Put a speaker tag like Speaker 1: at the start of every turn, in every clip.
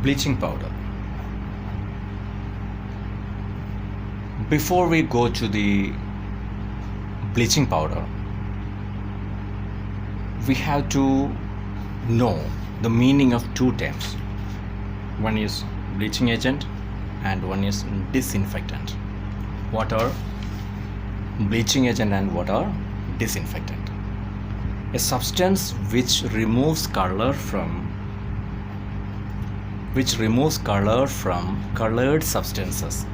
Speaker 1: Bleaching powder. Before we go to the bleaching powder, we have to know the meaning of two terms. One is bleaching agent and one is disinfectant. What are bleaching agent and what are disinfectant? A substance which removes color from colored substances.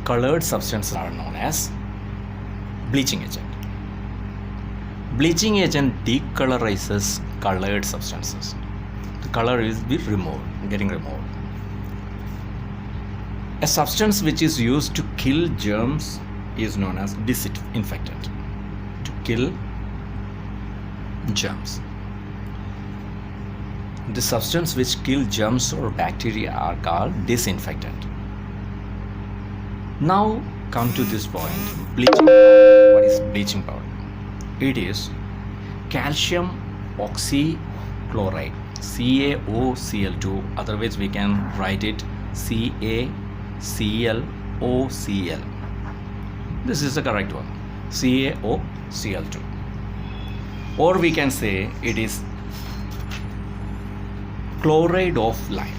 Speaker 1: Colored substances are known as bleaching agent. Bleaching agent decolorizes colored substances. The color is getting removed. A substance which is used to kill germs is known as disinfectant. To kill germs. The substance which kill germs or bacteria are called disinfectant. Now come to this point, bleaching powder. What is bleaching powder? It is calcium oxychloride, CaOCl2, otherwise we can write it CaClOCl. This is the correct one, CaOCl2. Or we can say it is chloride of lime.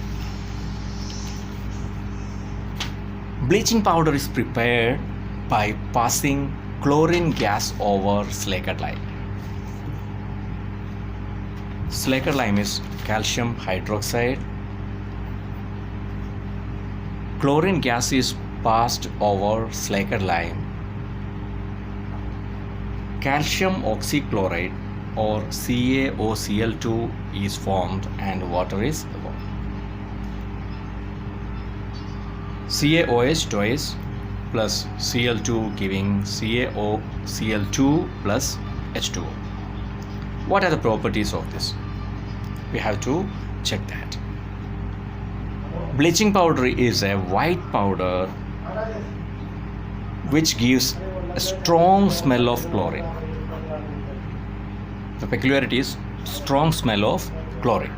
Speaker 1: Bleaching powder is prepared by passing chlorine gas over slacked lime. Slacked lime is calcium hydroxide. Chlorine gas is passed over slacked lime. Calcium oxychloride or CaOCl2 is formed and water is evolved. CaOH twice plus Cl2 giving CaOCl2 plus H2O. What are the properties of this? We have to check that. Bleaching powder is a white powder which gives a strong smell of chlorine. The peculiarity is strong smell of chlorine.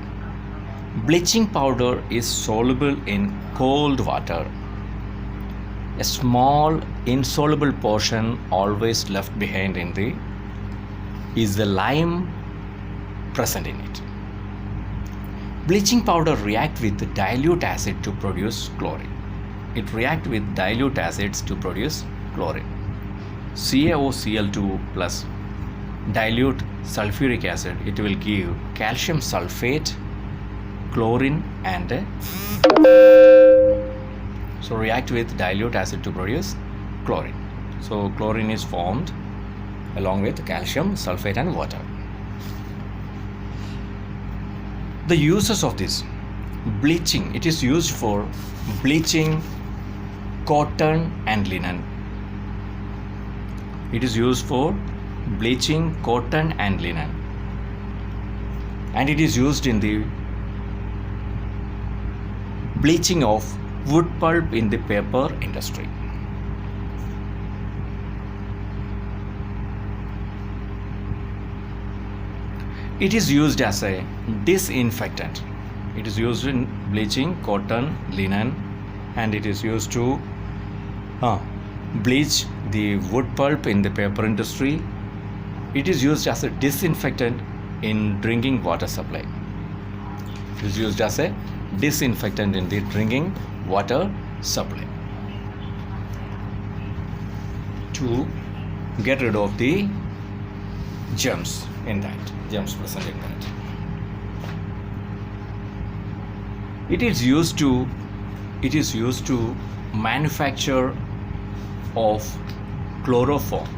Speaker 1: Bleaching powder is soluble in cold water. A small insoluble portion always left behind is the lime present in it. Bleaching powder react with dilute acid to produce chlorine. It reacts with dilute acids to produce chlorine. CaOCl2 plus dilute sulfuric acid, it will give calcium sulfate, chlorine and so react with dilute acid to produce chlorine. So chlorine is formed along with calcium sulfate and water. The uses of this bleaching, it is used for bleaching cotton and linen. It is used for bleaching cotton and linen, and it is used in the bleaching of wood pulp in the paper industry. It is used as a disinfectant. It is used in bleaching cotton, linen, and it is used to bleach the wood pulp in the paper industry. It is used as a disinfectant in drinking water supply. It is used as a disinfectant in the drinking water supply to get rid of the germs present in that. It is used to manufacture of chloroform,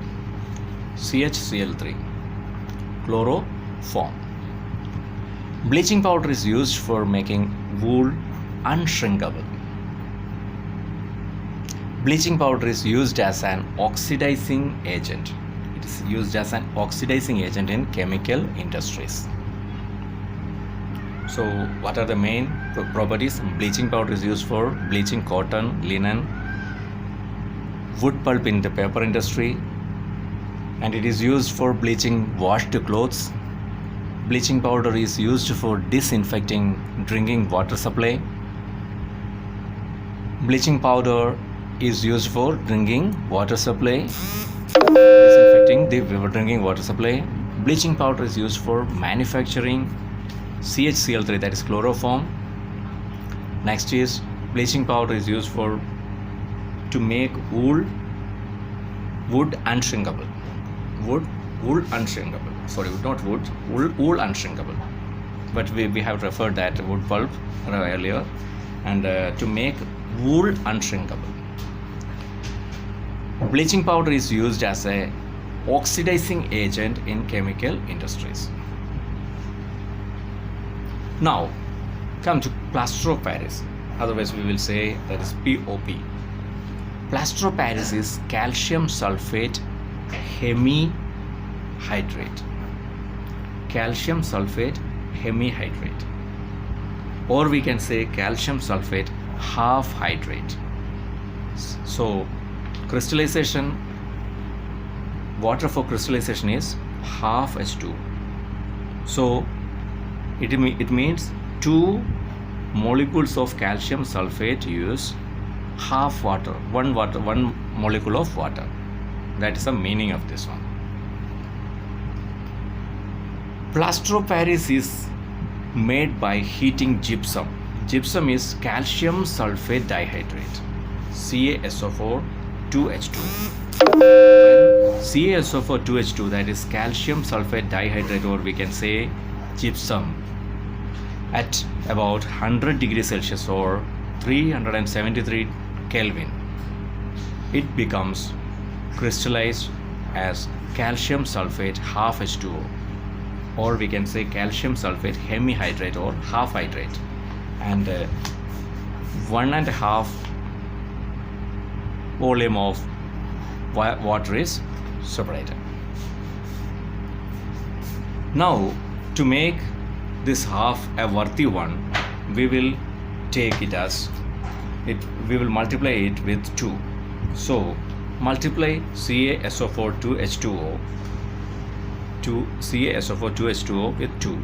Speaker 1: CHCl3, chloroform. Bleaching powder is used for making wool unshrinkable. Bleaching powder is used as an oxidizing agent. It is used as an oxidizing agent in chemical industries. So what are the main properties? Bleaching powder is used for bleaching cotton, linen, wood pulp in the paper industry. and it is used for bleaching washed clothes. Bleaching powder is used for disinfecting drinking water supply. Bleaching powder is used for drinking water supply, disinfecting the drinking water supply. Bleaching powder is used for manufacturing CHCl3, that is chloroform. Next is bleaching powder is used for to make wool unshrinkable. Wool unshrinkable. Sorry, not wood, wool unshrinkable. But we have referred that wood pulp earlier, and to make wool unshrinkable. Bleaching powder is used as a oxidizing agent in chemical industries. Now, come to plaster of Paris. Otherwise, we will say that is POP. Plaster of Paris is calcium sulfate hemihydrate. Calcium sulfate hemihydrate. Or we can say calcium sulfate half hydrate. So, crystallization, water for crystallization is half H2. So, it means 2 molecules of calcium sulfate use half water, one molecule of water. That is the meaning of this one. Plaster of Paris is made by heating gypsum. Gypsum is calcium sulfate dihydrate, CaSO4 2H2. When CaSO4 2H2, that is calcium sulfate dihydrate, or we can say gypsum, at about 100 degrees Celsius or 373 Kelvin, it becomes crystallized as calcium sulfate half H2O, or we can say calcium sulfate hemihydrate or half hydrate, and 1.5 volume of water is separated. Now, to make this half a worthy one, we will take it as we will multiply it with 2. So, multiply CaSO4 2H2O to CaSO4 2H2O with 2,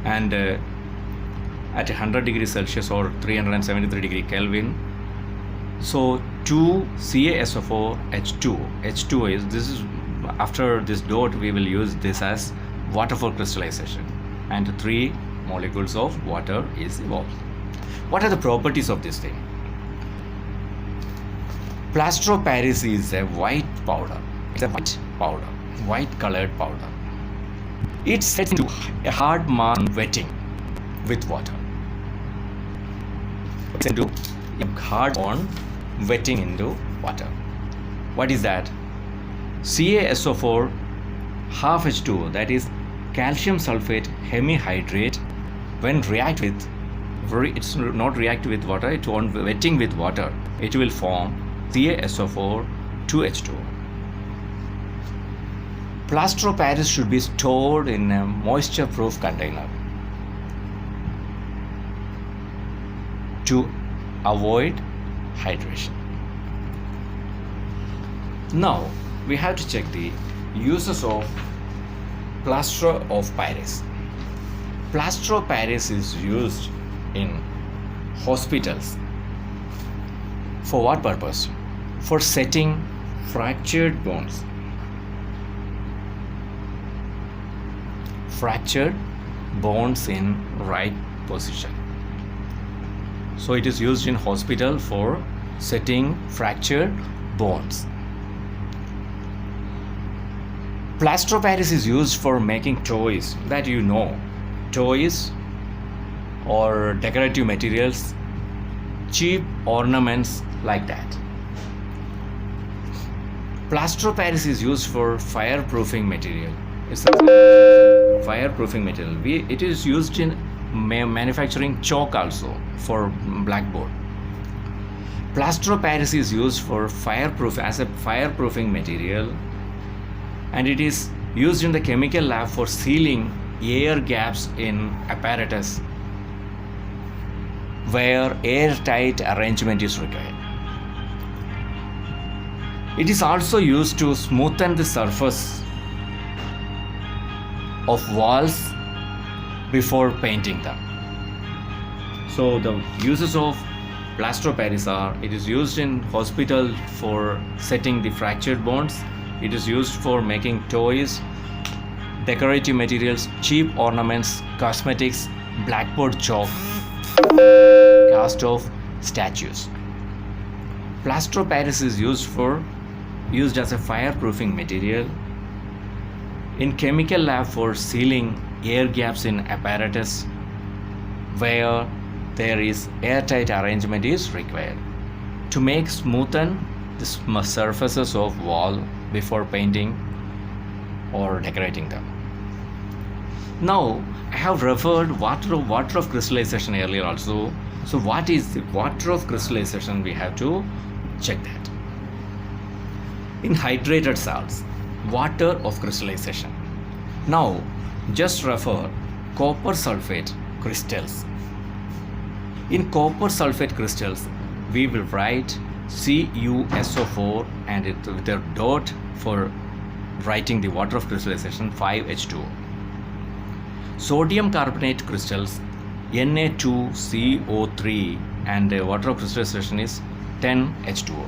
Speaker 1: and at 100 degrees Celsius or 373 degree Kelvin. So 2 CaSO4 H2. H2O is, this is, after this dot we will use this as water for crystallization, and 3 molecules of water is evolved. What are the properties of this thing? Plaster of Paris is a white powder. It's a white powder, white colored powder. It sets into a hard mass on wetting with water. It's into a hard on wetting into water. What is that? CaSO4 half H2O, that is calcium sulfate hemihydrate, when react with, it's not react with water, it's on wetting with water, it will form CaSO4 2H2O. Plaster of Paris should be stored in a moisture proof container to avoid hydration. Now we have to check the uses of plaster of Paris. Plaster of Paris is used in hospitals. For what purpose? For setting fractured bones. Fractured bones in right position. So it is used in hospital for setting fractured bones. Plaster of Paris is used for making toys, that you know, toys or decorative materials, cheap ornaments like that. Plaster of Paris is used for fireproofing material. It's a fireproofing material. It is used in manufacturing chalk also for blackboard. Plaster of Paris is used for fireproof as a fireproofing material, and it is used in the chemical lab for sealing air gaps in apparatus where airtight arrangement is required. It is also used to smoothen the surface of walls before painting them. So the uses of plaster of Paris are: it is used in hospital for setting the fractured bones, it is used for making toys, decorative materials, cheap ornaments, cosmetics, blackboard chalk, cast off statues. Plaster of Paris is used as a fireproofing material in chemical lab for sealing air gaps in apparatus where there is airtight arrangement is required, to make smoothen the surfaces of wall before painting or decorating them. Now I have referred water of crystallization earlier also. So what is the water of crystallization? We have to check that. In hydrated salts, water of crystallization. Now just refer copper sulfate crystals. In copper sulfate crystals, we will write CuSO4 and it with a dot for writing the water of crystallization 5H2O. Sodium carbonate crystals Na2CO3 and the water of crystallization is 10H2O.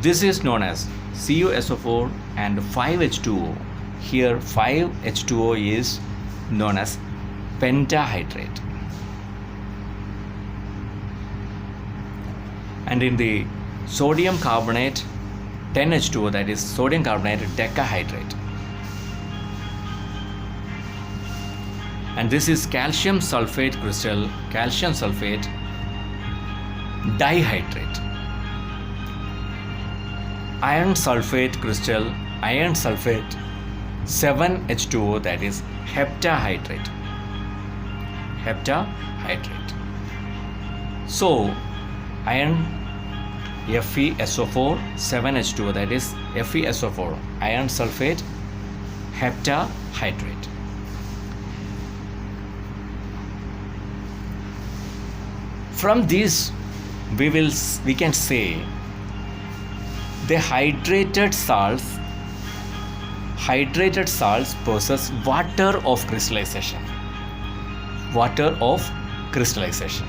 Speaker 1: This is known as CuSO4 and 5H2O. Here 5H2O is known as pentahydrate. And in the sodium carbonate 10H2O, that is sodium carbonate decahydrate. And this is calcium sulfate crystal, calcium sulfate dihydrate. Iron sulfate crystal, iron sulfate 7H2O, that is heptahydrate. Heptahydrate. So iron FeSO4 7H2O, that is FeSO4 iron sulfate heptahydrate. From this we can say the hydrated salts possess water of crystallization. Water of crystallization.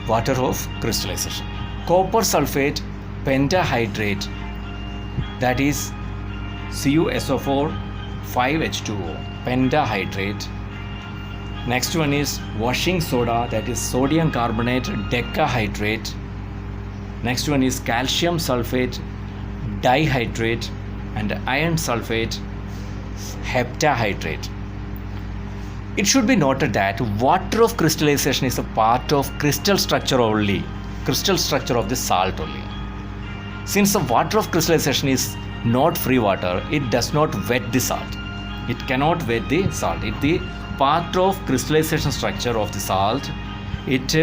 Speaker 1: Water of crystallization. Copper sulfate pentahydrate, that is CuSO4 5H2O pentahydrate. Next one is washing soda, that is sodium carbonate decahydrate. Next one is calcium sulfate dihydrate and iron sulfate heptahydrate. It should be noted that water of crystallization is a part of crystal structure only, crystal structure of the salt only. Since the water of crystallization is not free water, it does not wet the salt. It cannot wet the salt. It the part of crystallization structure of the salt. It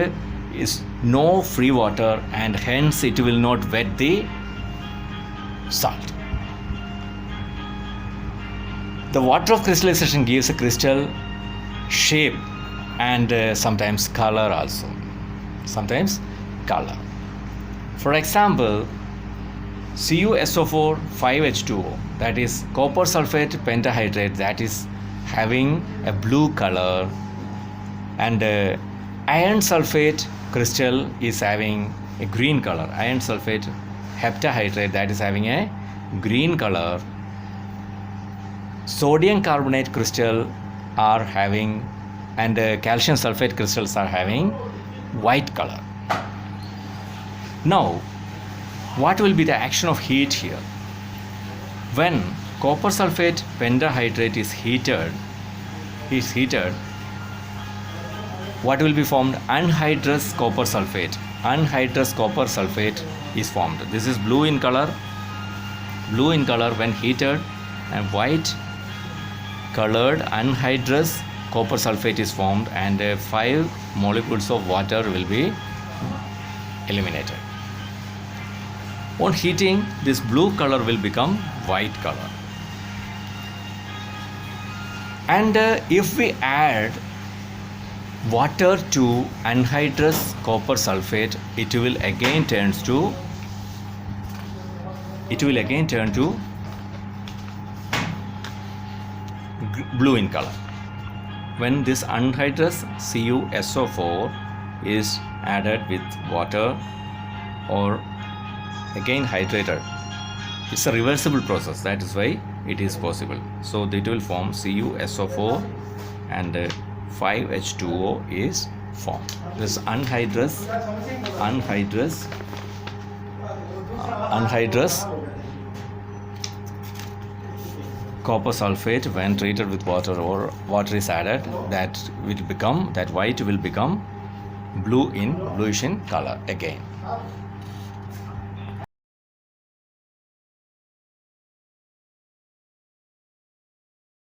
Speaker 1: is no free water and hence it will not wet the salt. The water of crystallization gives a crystal shape and sometimes color also. Sometimes color. For example, CuSO4 5H2O, that is copper sulfate pentahydrate, that is having a blue color, and iron sulfate crystal is having a green color. Iron sulfate heptahydrate, that is having a green color. Sodium carbonate crystal are having, and calcium sulfate crystals are having white color. Now what will be the action of heat here? When copper sulfate pentahydrate is heated, what will be formed? Anhydrous copper sulfate. Anhydrous copper sulfate is formed. This is blue in color when heated, and white colored anhydrous copper sulfate is formed, and 5 molecules of water will be eliminated. On heating, this blue color will become white color. And if we add water to anhydrous copper sulfate, it will again turns to it will again turn to blue in color. When this anhydrous CuSO4 is added with water or again hydrated, it's a reversible process, that is why it is possible. So it will form CuSO4 and 5H2O is formed. This anhydrous copper sulfate, when treated with water or water is added, that white will become bluish in color again.